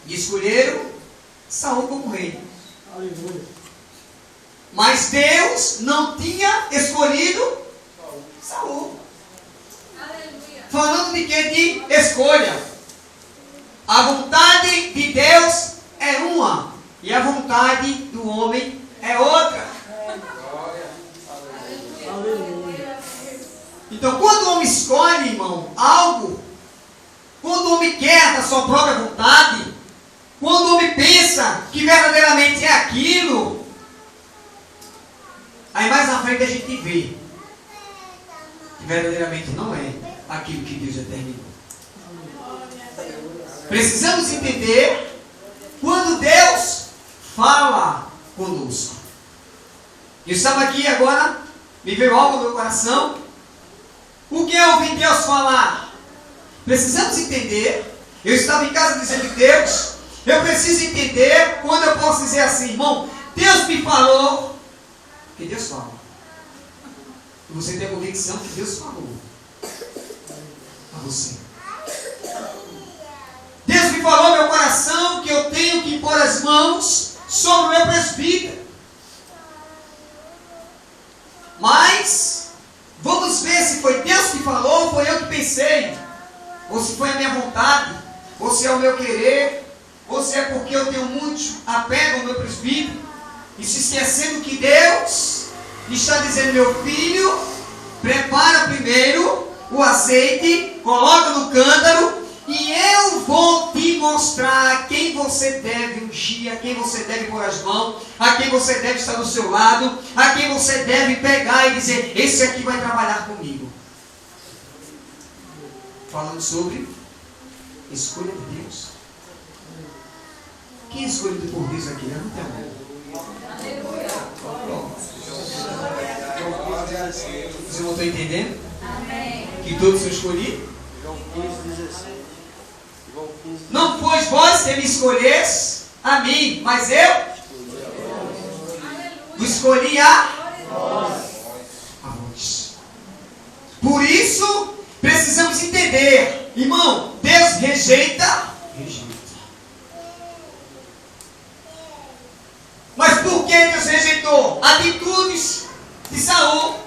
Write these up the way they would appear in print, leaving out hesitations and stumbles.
E escolheram Saul como rei. Aleluia. Mas Deus não tinha escolhido Saul. Aleluia. Falando de quê? De escolha. A vontade de Deus é uma. E a vontade do homem é outra. Aleluia. Então, quando o homem escolhe, irmão, algo, quando o homem quer da sua própria vontade, quando o homem pensa que verdadeiramente é aquilo, aí mais na frente a gente vê que verdadeiramente não é aquilo que Deus determinou. Precisamos entender quando Deus fala conosco. Eu estava aqui agora, me veio algo no meu coração. O que é ouvir Deus falar? Precisamos entender. Eu estava em casa dizendo Deus, eu preciso entender quando eu posso dizer assim, irmão, Deus me falou, que Deus fala. E você tem a convicção que Deus falou a você. Deus me falou no meu coração que eu tenho que pôr as mãos sobre o meu presbítero. Mas vamos ver se foi Deus que falou ou foi eu que pensei. Ou se foi a minha vontade, ou se é o meu querer, ou se é porque eu tenho muito apego ao meu presbítero. E se esquecendo que Deus está dizendo, meu filho, prepara primeiro o azeite, coloca no cântaro, e eu vou te mostrar a quem você deve ungir, a quem você deve pôr as mãos, a quem você deve estar do seu lado, a quem você deve pegar e dizer, esse aqui vai trabalhar comigo. Falando sobre escolha de Deus. Quem é escolhido por Deus aqui? Não tem amor. Vocês não estão entendendo? Amém. Que todos são escolhidos? João 15:16. Não foi vós que me escolheste a mim, mas eu vos escolhi a vós. Por isso, precisamos entender, irmão, Deus rejeita. Mas por que Deus rejeitou? Atitudes de Saul.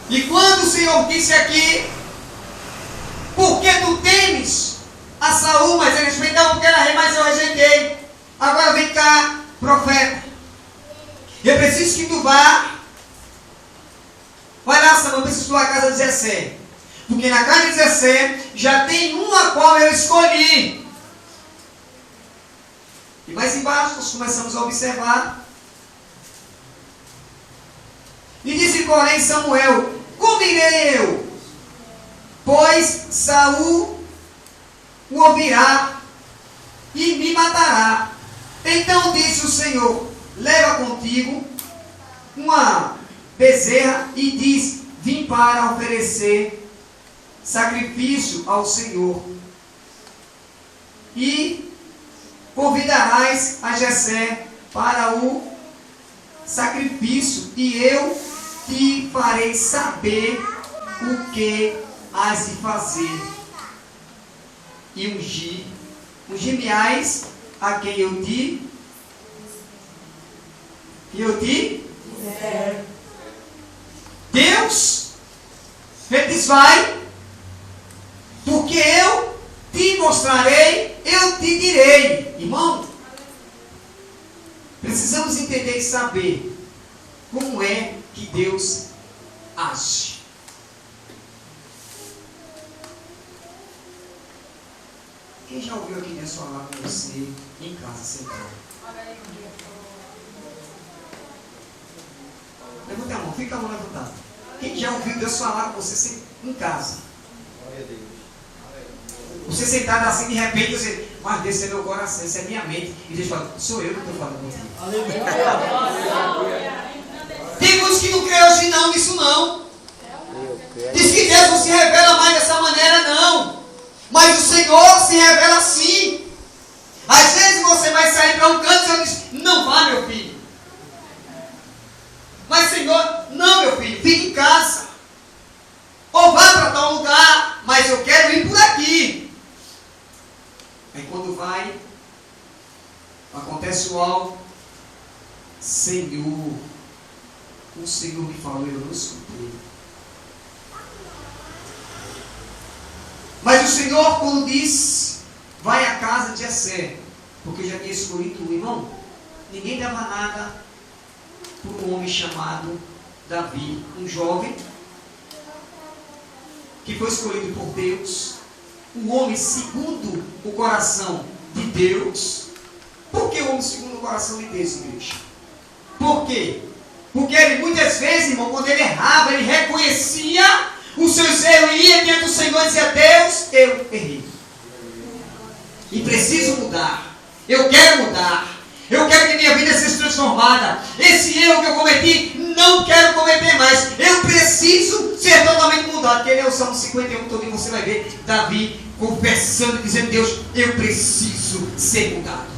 E quando o Senhor disse aqui, por que tu temes a Saul? Mas ele respeitou porque era rei, mas eu rejeitei. Agora vem cá, profeta. Eu preciso que tu vá. Vai lá, Samuel, eu preciso da casa de Jessé. Porque na casa de Jessé já tem uma qual eu escolhi. E mais embaixo nós começamos a observar. E disse, porém, Samuel, como irei eu? Pois Saul o ouvirá e me matará. Então disse o Senhor, leva contigo uma bezerra e diz, vim para oferecer sacrifício ao Senhor. E convidarás a Jessé para o sacrifício, e eu te farei saber o que has de fazer. E ungir-me-ás a quem eu te Deus, ele diz, vai, porque eu te mostrarei, eu te direi. Irmão, precisamos entender e saber como é que Deus age. Quem já ouviu aqui Deus falar com você em casa, sentado? Levanta a mão, fica a mão levantada. Quem já ouviu Deus falar com você em casa? Você sentado assim, de repente, você, mas Deus é meu coração, isso é minha mente. E Deus fala, sou eu que estou falando contigo. Tem muitos que não creem hoje não, nisso não. Diz que Deus não se revela mais dessa maneira, não. Mas o Senhor se revela assim. Às vezes você vai sair para um canto e o Senhor diz, não vá, meu filho. Mas Senhor, não, meu filho, fique em casa. Ou vá para tal lugar, mas mas eu quero ir por aqui. Aí quando vai, acontece o algo. Senhor, o Senhor me falou, eu não escutei. Mas o Senhor, quando disse, vai à casa de Jessé, porque já tinha escolhido o irmão, ninguém dava nada por um homem chamado Davi, um jovem que foi escolhido por Deus, um homem segundo o coração de Deus. Por que o homem segundo o coração de Deus, igreja? Por quê? Porque ele muitas vezes, irmão, quando ele errava, ele reconhecia os seus erros e ia diante do Senhor e dizia: Deus, eu errei. E preciso mudar. Eu quero mudar. Eu quero que minha vida seja transformada. Esse erro que eu cometi, não quero cometer mais. Eu preciso ser totalmente mudado. Porque ele é o Salmo 51, todo dia você vai ver Davi confessando, dizendo: Deus, eu preciso ser mudado.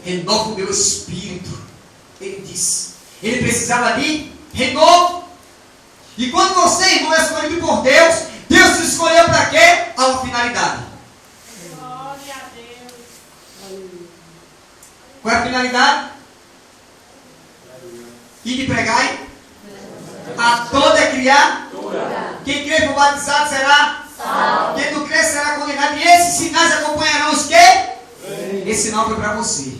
Renova o meu espírito. Ele disse. Ele precisava de renovo. E quando você, irmão, é escolhido por Deus, Deus te escolheu para quê? Há uma finalidade. Glória a Deus. Qual é a finalidade? E de pregar? A toda criatura. Quem crê for batizado será salvo. Quem não crê será condenado. E esses sinais acompanharão os quê? Esse sinal foi para você.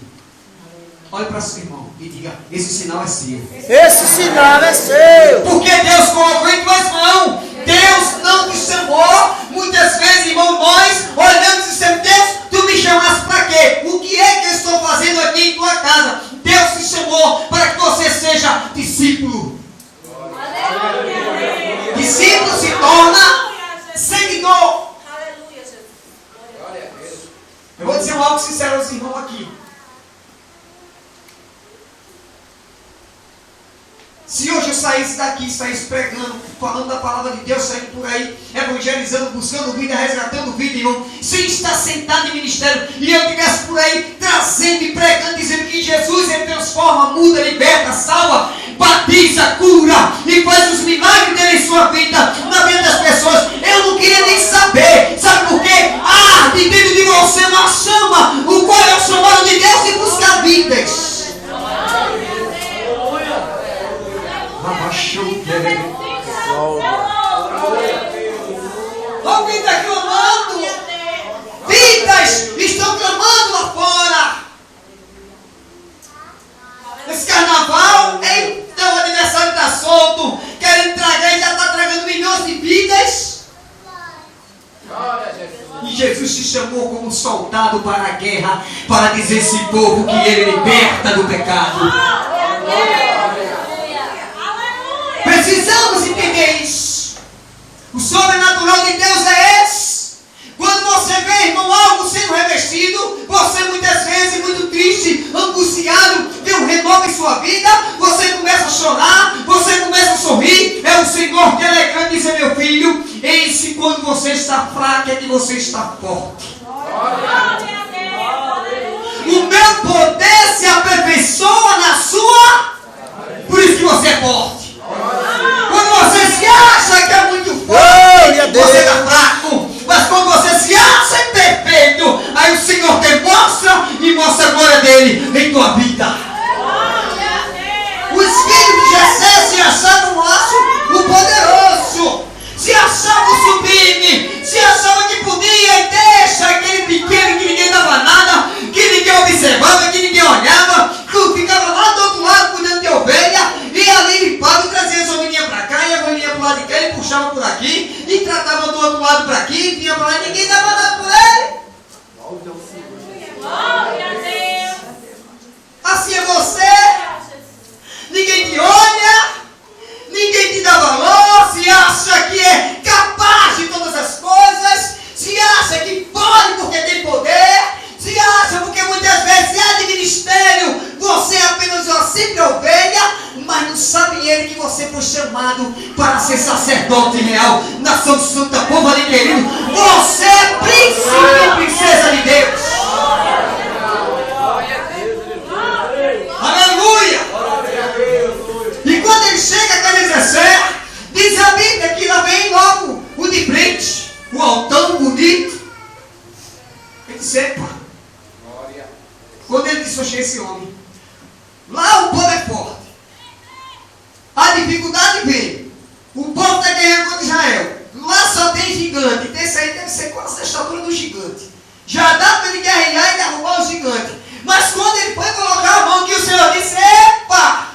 Olhe para seu irmão e diga: esse sinal é seu. Esse sinal é seu. Porque Deus colocou em tuas mãos. Deus não te chamou. Muitas vezes, irmão, nós olhamos e dizemos: Deus, tu me chamaste para quê? O que é que eu estou fazendo aqui em tua casa? Deus te chamou para que você seja discípulo. Discípulo se torna seguidor. Aleluia, Jesus. Eu vou dizer algo sincero aos irmãos aqui. Se hoje eu saísse daqui, saísse pregando, falando da palavra de Deus, saindo por aí, evangelizando, buscando vida, resgatando vida, irmão, sem estar sentado em ministério, e eu estivesse por aí trazendo e pregando, dizendo que Jesus ele transforma, muda, liberta, salva, batiza, cura e faz os milagres dele em sua vida, na vida das pessoas, eu não queria nem saber. Sabe por quê? Arde dentro de você uma chama, o qual é o chamado de Deus e buscar vidas. Alguém está clamando. Vidas estão clamando lá fora. Esse carnaval, então o aniversário está solto, querem tragar e já está tragando milhões de vidas. E Jesus te chamou como soldado para a guerra, para dizer a esse povo que ele liberta do pecado. Precisamos entender isso. O sobrenatural de Deus é esse. Quando você vê, irmão, algo sendo revestido, você muitas vezes, muito triste, angustiado, vê um renovo em sua vida, você começa a chorar, você começa a sorrir, é o Senhor te alegrando e dizer: meu filho, eis quando você está fraco é que você está forte. O meu poder se aperfeiçoa na sua, por isso que você é forte. Quando você se acha que é muito forte, você está fraco. Mas quando você se acha perfeito, aí o Senhor te mostra e mostra a glória dele em tua vida. Os filhos de Jessé se achavam, o poderoso, se achavam sublime, se achavam que podia e deixa aquele pequeno que ninguém dava nada, que ninguém observava, que ninguém olhava, que ficava lá do outro lado cuidando de ovelha, e ali limpava e trazia as ovelhinhas para cá, e a ovelhinha para o lado de cá, e puxava por aqui, e tratava do outro lado para aqui, e vinha para lá, e ninguém dava nada por ele. Assim é você. Ninguém te olha, ninguém te dá valor, se acha que é capaz de todas as coisas, se acha que pode porque tem poder, se acha porque muitas vezes é de ministério, você é apenas uma simples ovelha, mas não sabe ele que você foi chamado para ser sacerdote real, nação santa, povo adquirido. Você é príncipe e princesa de Deus. Aleluia! E quando ele chega a 17, dificuldade vem. O povo está guerreando contra Israel. Lá só tem gigante. Então esse aí deve ser quase a estatura do gigante. Já dá para ele guerrear e derrubar o gigante. Mas quando ele foi colocar a mão, que o Senhor disse: epa!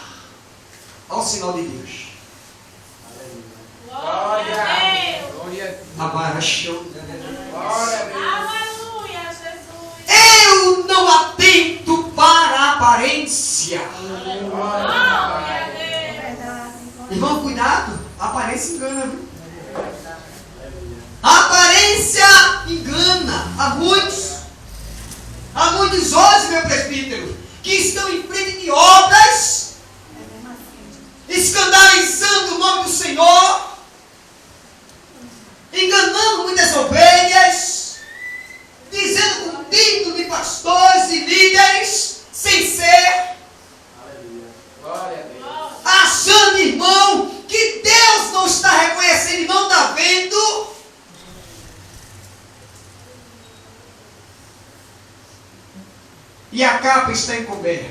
Olha o sinal de Deus. Glória a Deus. Aleluia, Jesus. Eu não atento para a aparência. Glória a Deus. Irmão, cuidado. A aparência engana, viu? A aparência engana. Há muitos hoje, meu presbítero, que estão em frente de obras, escandalizando o nome do Senhor, enganando muitas ovelhas, dizendo com título de pastores e líderes, sem ser, achando, irmão, que Deus não está reconhecendo e não está vendo. E a capa está encoberta.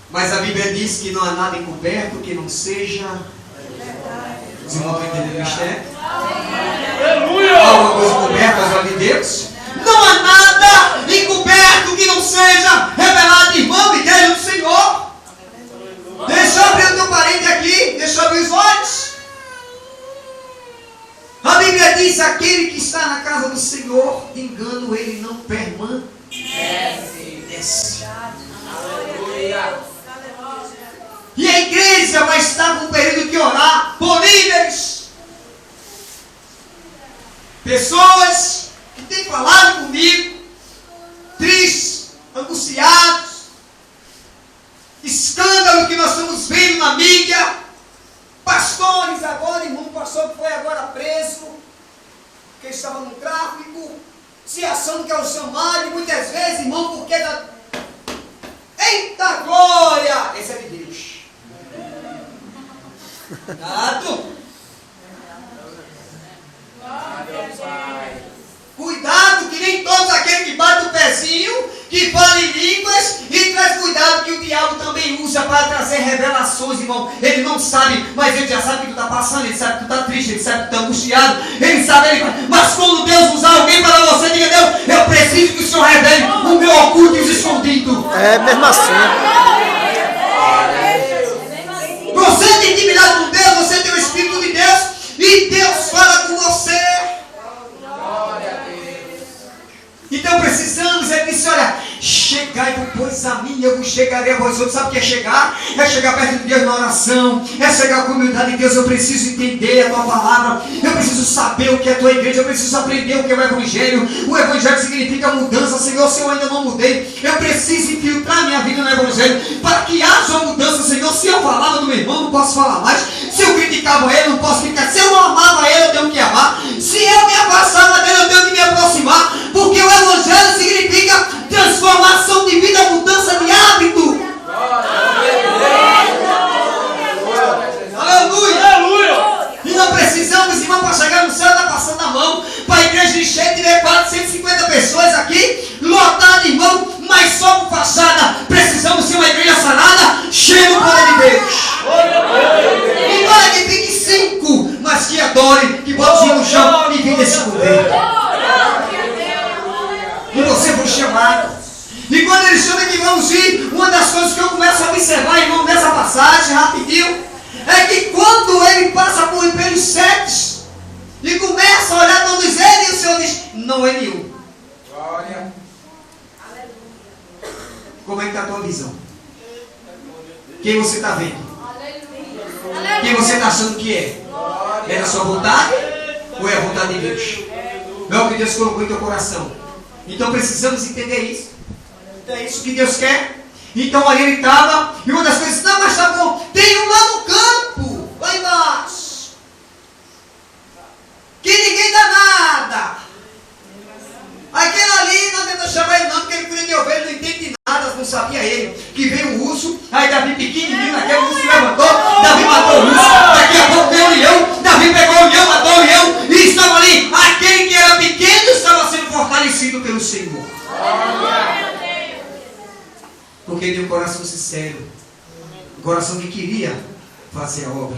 Mas a Bíblia diz que não há nada encoberto que não seja. Os irmãos estão entendendo o mistério? Há alguma coisa encoberta aos olhos de Deus? Não há nada encoberto que não seja revelado, irmão, igreja do Senhor. Deixa eu abrir o teu parente aqui. Deixa eu abrir os olhos. A Bíblia diz: aquele que está na casa do Senhor, de engano ele não permanece. Aleluia. E a igreja vai estar com um período de orar por líderes. Pessoas que têm falado comigo, tristes, angustiados, escândalo que nós estamos vendo na mídia. Pastores agora, irmão, pastor que foi agora preso, que estava no tráfico, se achando que é o chamado, e muitas vezes, irmão, porque da... Eita glória! Esse é de Deus. Cuidado! Cuidado que nem todos aqueles que batem o pezinho, que falam em línguas, e traz cuidado que o diabo também usa para trazer revelações, irmão. Ele não sabe, mas ele já sabe o que tu está passando, ele sabe que tu está triste, ele sabe que tu está angustiado, ele sabe, mas quando Deus usar alguém para você, diga: Deus, eu preciso que o Senhor revele o meu oculto e os escondido. É mesmo assim. Você tem intimidade com Deus, você tem o Espírito de Deus, e Deus fala com você. Então precisamos, ele disse: olha, chegai depois a mim, eu vos chegarei a vós outros. Sabe o que é chegar? É chegar perto de Deus na oração, é chegar com a humildade de Deus. Eu preciso entender a tua palavra, eu preciso saber o que é a tua igreja, eu preciso aprender o que é o Evangelho. O Evangelho significa mudança. Senhor, se eu ainda não mudei, eu preciso infiltrar minha vida no Evangelho, para que haja uma mudança. Senhor, se eu falava do meu irmão, não posso falar mais. Se eu criticava ele, não posso criticar. Se eu não amava ele, eu tenho que amar. Se eu me afastava dele, eu tenho que me aproximar, porque o Evangelho significa transformação de vida, mudança de hábito. Aleluia! E não precisamos, irmão, para chegar no céu, está passando a mão para a igreja encher, tiver 450 pessoas aqui, lotada, irmão, mas só com fachada. Precisamos ser uma igreja sarada, cheia do poder de Deus. E para que fique 5, mas que adore, que bote no chão e viva esse poder. E você foi chamado. E quando ele chama que vamos ir, uma das coisas que eu começo a observar, irmão, nessa passagem, rapidinho, é que quando ele passa pelos 7 e começa a olhar todos eles, o Senhor diz: não é nenhum. Glória. Como é que está a tua visão? Quem você está vendo? Quem você está achando que é? É da sua vontade? Ou é a vontade de Deus? Não é o que Deus colocou em teu coração. Então precisamos entender isso. É isso que Deus quer. Então ali ele estava, e uma das coisas: não, mas está bom, tem um lá no campo, lá embaixo, que ninguém dá nada. Aquele ali não tenta chamar ele não, porque ele cuida de ovelha, não entende nada, não sabia ele. Que veio o urso, aí Davi pequenininho, naquele urso se levantou, Davi matou o urso, daqui a pouco veio o leão, Davi pegou o leão, matou o leão, e estava ali, aquele que era pequeno estava sendo fortalecido pelo Senhor. Porque tem um coração sincero. coração que queria fazer a obra.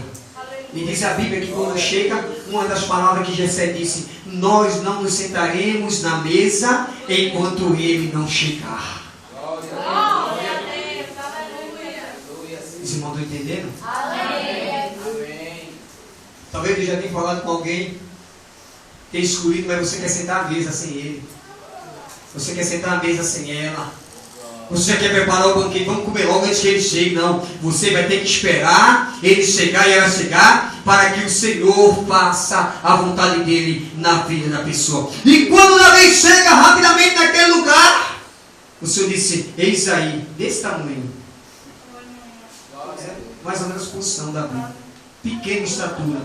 E diz a Bíblia que quando chega, uma das palavras que Jessé disse: nós não nos sentaremos na mesa enquanto ele não chegar. Os irmãos estão entendendo? Talvez eu já tenha falado com alguém, tenha escolhido, mas você quer sentar à mesa sem ele. Você quer sentar à mesa sem ela. Você já quer preparar o banquete, vamos comer logo antes que ele chegue. Não, você vai ter que esperar ele chegar e ela chegar, para que o Senhor faça a vontade dele na vida da pessoa. E quando Davi chega rapidamente naquele lugar, o Senhor disse: eis aí, desse tamanho, mais ou menos posição Davi, pequena estatura,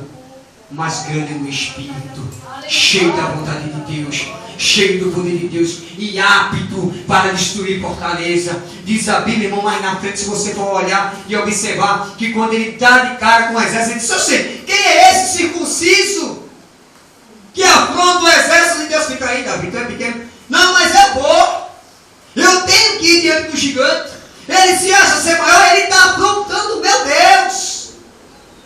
mas grande no Espírito, cheio da vontade de Deus, cheio do poder de Deus e apto para destruir fortaleza. Diz a Bíblia, irmão, mais na frente, se você for olhar e observar, que quando ele dá de cara com o exército, ele diz: eu sei, quem é esse circunciso que afronta o exército de Deus? Fica aí, Davi, tu é pequeno. Não, mas é bom. Eu tenho que ir diante do gigante. Ele se acha ser maior, ele está afrontando meu Deus.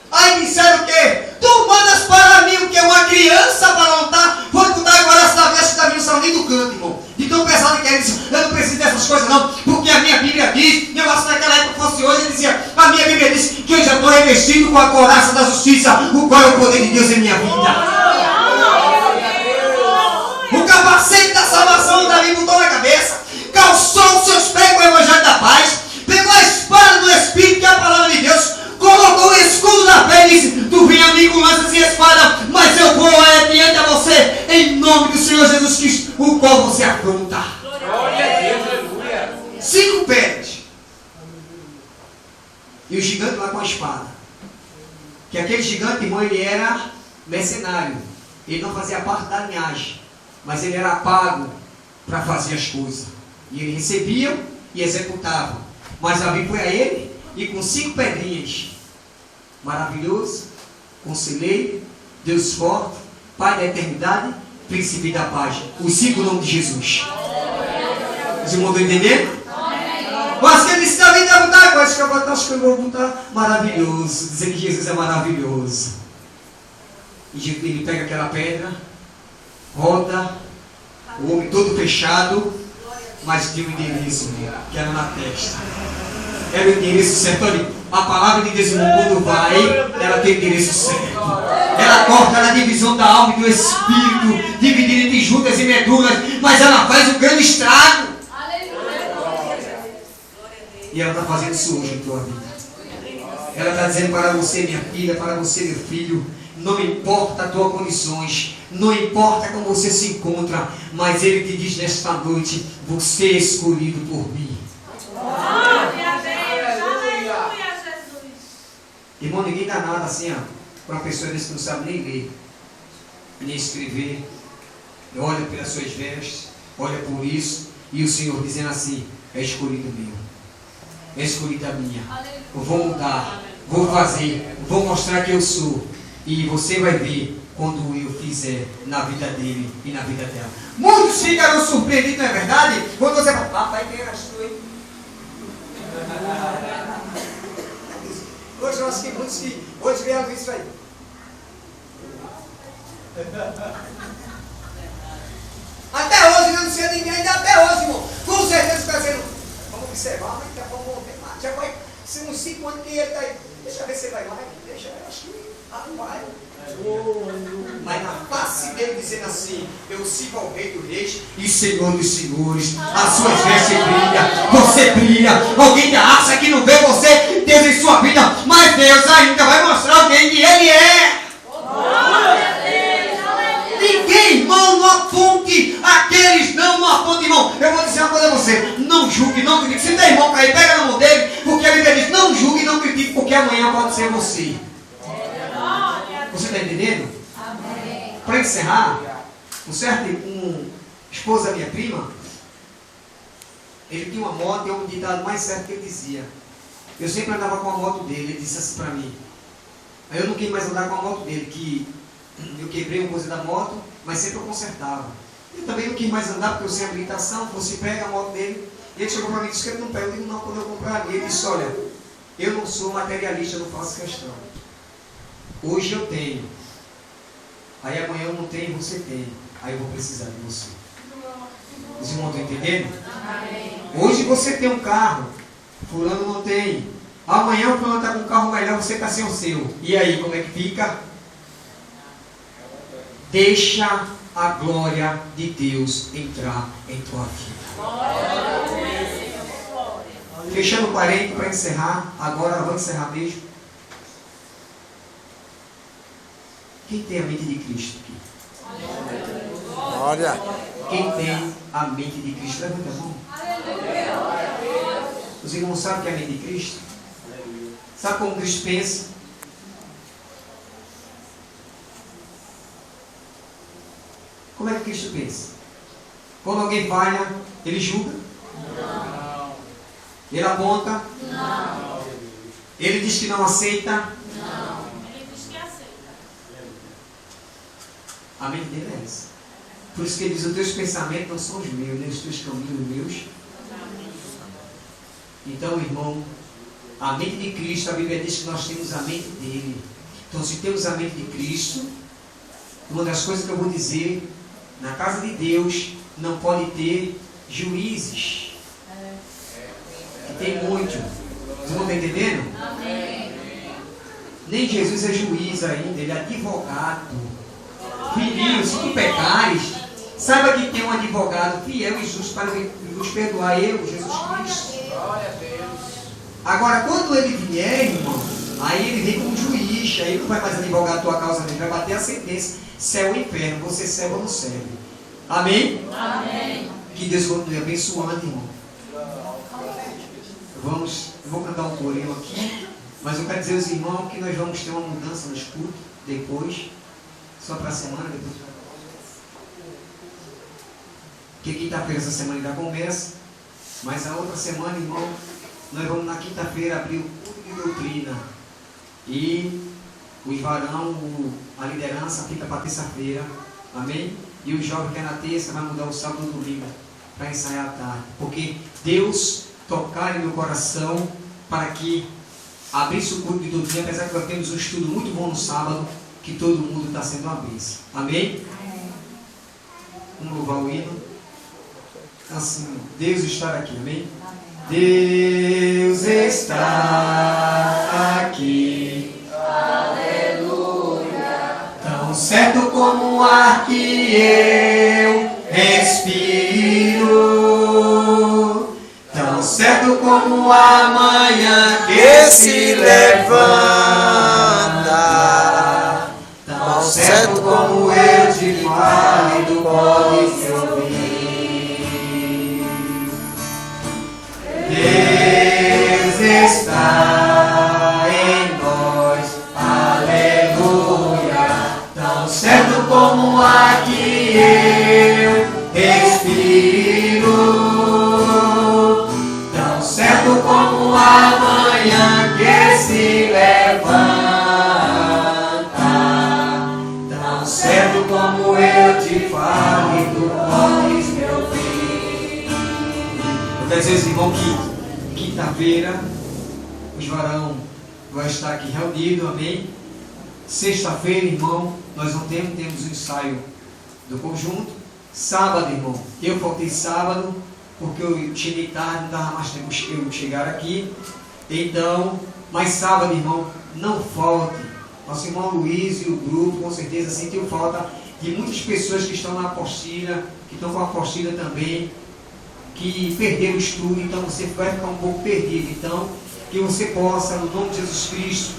Aí disseram o quê? Tu mandas para mim o que? Uma criança para lutar? Foi contar agora essa Davi, acho que Davi não saiu nem do canto, irmão. De tão pesado que ele disse: eu não preciso dessas coisas não, porque a minha Bíblia diz, negócio naquela época fosse hoje, ele dizia, a minha Bíblia diz que eu já estou revestido com a couraça da justiça, o qual é o poder de Deus em minha vida. O capacete da salvação Davi botou na cabeça, calçou os seus pés com o evangelho da paz, pegou a espada do Espírito, que é a palavra de Deus, colocou o escudo da fé e disse: tu vem a mim com lanças e espada, mas eu vou diante de você, em nome do Senhor Jesus Cristo, o qual você afronta. Glória a Deus, aleluia. 5 pedras. E o gigante lá com a espada. Que aquele gigante, irmão, ele era mercenário. Ele não fazia parte da linhagem, mas ele era pago para fazer as coisas. E ele recebia e executava. Mas Davi foi a ele e com 5 pedrinhas. Maravilhoso, conselheiro, Deus forte, Pai da eternidade, Príncipe da paz. Os 5 nomes de Jesus. Os irmãos estão entendendo? Mas que ele disse: Davi, dá vontade, eu acho que eu vou botar maravilhoso. Dizer que Jesus é maravilhoso. E ele pega aquela pedra, roda, o homem todo fechado, mas tinha um endereço, que era na testa. Era o endereço certo. Olha, a palavra de Deus, quando vai, ela tem o endereço certo. Ela corta na divisão da alma e do espírito, dividindo entre juntas e medulas, mas ela faz um grande estrago. E ela está fazendo isso hoje em tua vida. Ela está dizendo para você, minha filha, para você, meu filho: não importa as tuas condições, não importa como você se encontra, mas Ele te diz nesta noite: você é escolhido por mim. Glória a Deus, aleluia, Jesus. Irmão, ninguém dá nada assim, para uma pessoa desse que não sabe nem ler, nem escrever. Olha pelas suas vestes, olha por isso, e o Senhor dizendo assim: é escolhido meu, é escolhida minha. Eu vou mudar, vou fazer, vou mostrar que eu sou. E você vai ver quando eu fizer na vida dele e na vida dela. Muitos ficaram surpreendidos, não é verdade? Quando você fala: papai, quem eras tu, hein? Hoje eu acho que muitos que hoje vieram isso aí. Até hoje, eu não sei ninguém, ainda até hoje, irmão. Com certeza está dizendo: vamos observar, mas daqui a pouco já vai ser uns 5 anos que ele está aí. Deixa eu ver se vai mais. Deixa, eu acho que vai. Mas na face dele dizendo assim: eu sigo ao Rei dos Reis e Senhor dos Senhores. As suas vestes brilham, você brilha. Alguém acha que não vê você, Deus em sua vida, mas Deus ainda vai mostrar alguém que Ele é. Ninguém, irmão, não aponte aqueles, não aponte, irmão. Eu vou dizer uma coisa a você: não julgue, não critique. Se tem irmão cair, pega na mão dele, porque a Bíblia diz: não julgue, não critique, porque amanhã pode ser você. Você está entendendo? Para encerrar, um esposo da minha prima, ele tinha uma moto, e um ditado mais certo que ele dizia: eu sempre andava com a moto dele. Ele disse assim para mim. Aí eu não quis mais andar com a moto dele, que eu quebrei uma coisa da moto, mas sempre eu consertava. Eu também não quis mais andar porque eu sem habilitação. Você pega a moto dele. E ele chegou para mim e disse que ele não pega. Eu digo: não, quando eu comprar ali. Ele disse: olha, Eu não sou materialista, não faço questão. Hoje eu tenho. Aí amanhã eu não tenho e você tem. Aí eu vou precisar de você. Os irmãos estão entendendo? Amém. Hoje você tem um carro, fulano não tem. Amanhã o fulano está com um carro melhor, você está sem o seu. E aí, como é que fica? Deixa a glória de Deus entrar em tua vida. Fechando o parênteses para encerrar. Agora vou encerrar mesmo. Quem tem a mente de Cristo aqui? Olha. Quem tem a mente de Cristo? Levanta a mão. Os irmãos sabem que é a mente de Cristo? Sabe como Cristo pensa? Como é que Cristo pensa? Quando alguém falha, ele julga? Não. Ele aponta? Não. Ele diz que não aceita? Não. Ele diz que aceita. A mente dele é essa. Por isso que ele diz, os teus pensamentos não são os meus, nem os teus caminhos meus. Então, irmão, a mente de Cristo, a Bíblia diz que nós temos a mente dele. Então, se temos a mente de Cristo, uma das coisas que eu vou dizer, na casa de Deus não pode ter juízes. Que tem muito. Vocês estão entendendo? Amém. Nem Jesus é juiz ainda, ele é advogado. Filhinho, se tu pecares, saiba que tem um advogado fiel e justo para vos perdoar, eu, Jesus Cristo. Agora, quando ele vier, irmão, aí ele vem como juiz, aí ele não vai mais advogar a tua causa, ele vai bater a sentença, céu e inferno, você serve ou não serve. Amém? Amém. Que Deus continue abençoando, irmão. Eu vou cantar um corinho aqui, mas eu quero dizer aos irmãos que nós vamos ter uma mudança no cultos depois, só para a semana, depois. Porque quinta-feira essa semana ainda começa, mas a outra semana, irmão, nós vamos na quinta-feira abrir o culto de doutrina. E os varão, a liderança fica para terça-feira. Amém? E o jovem que é na terça vai mudar o sábado e o domingo para ensaiar à tarde. Porque Deus tocar em meu coração para que abrisse o culto de doutrina, apesar que nós temos um estudo muito bom no sábado, que todo mundo está sendo uma bênção. Amém? Vamos louvar o hino. Assim, Deus está aqui. Amém? Deus está aqui, aleluia, tão certo como o ar que eu respiro, tão certo como a manhã que se levanta, tão certo como eu te falo e tu podes me ouvir. Deus está em nós, aleluia, tão certo como o ar que eu respiro, tão certo como a manhã que se levanta, tão certo como eu te falo e tu podes me ouvir. Muitas vezes, irmão, que quinta-feira os varão vai estar aqui reunido, amém? Sexta-feira, irmão, nós não temos o ensaio do conjunto. Sábado, irmão, eu faltei sábado porque eu cheguei tarde, não dava mais tempo eu chegar aqui. Então, mas sábado, irmão, não falte. Nosso irmão Luiz e o grupo com certeza sentiu falta de muitas pessoas que estão na apostila, que estão com a apostila também, que perderam o estudo, então você vai ficar um pouco perdido. Então, que você possa, no nome de Jesus Cristo,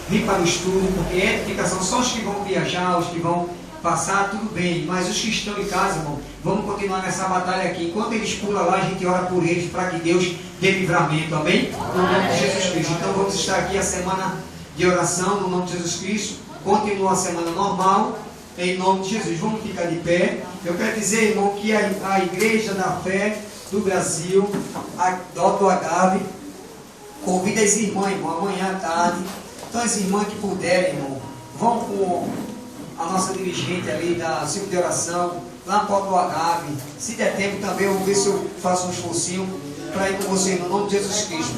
vir para o estudo, porque é edificação, só os que vão viajar, os que vão passar, tudo bem, mas os que estão em casa, irmão, vamos continuar nessa batalha aqui. Enquanto eles pulam lá, a gente ora por eles, para que Deus dê livramento, amém? No nome de Jesus Cristo. Então vamos estar aqui a semana de oração, no nome de Jesus Cristo. Continua a semana normal, em nome de Jesus. Vamos ficar de pé. Eu quero dizer, irmão, que a Igreja da Fé do Brasil, a Dr. Agave, convida as irmãs, irmão, amanhã à tarde. Então as irmãs que puderem, irmão, vão com a nossa dirigente ali da círculo de oração, lá para o Agave. Se der tempo também, eu vou ver se eu faço um esforcinho para ir com você, no nome de Jesus Cristo.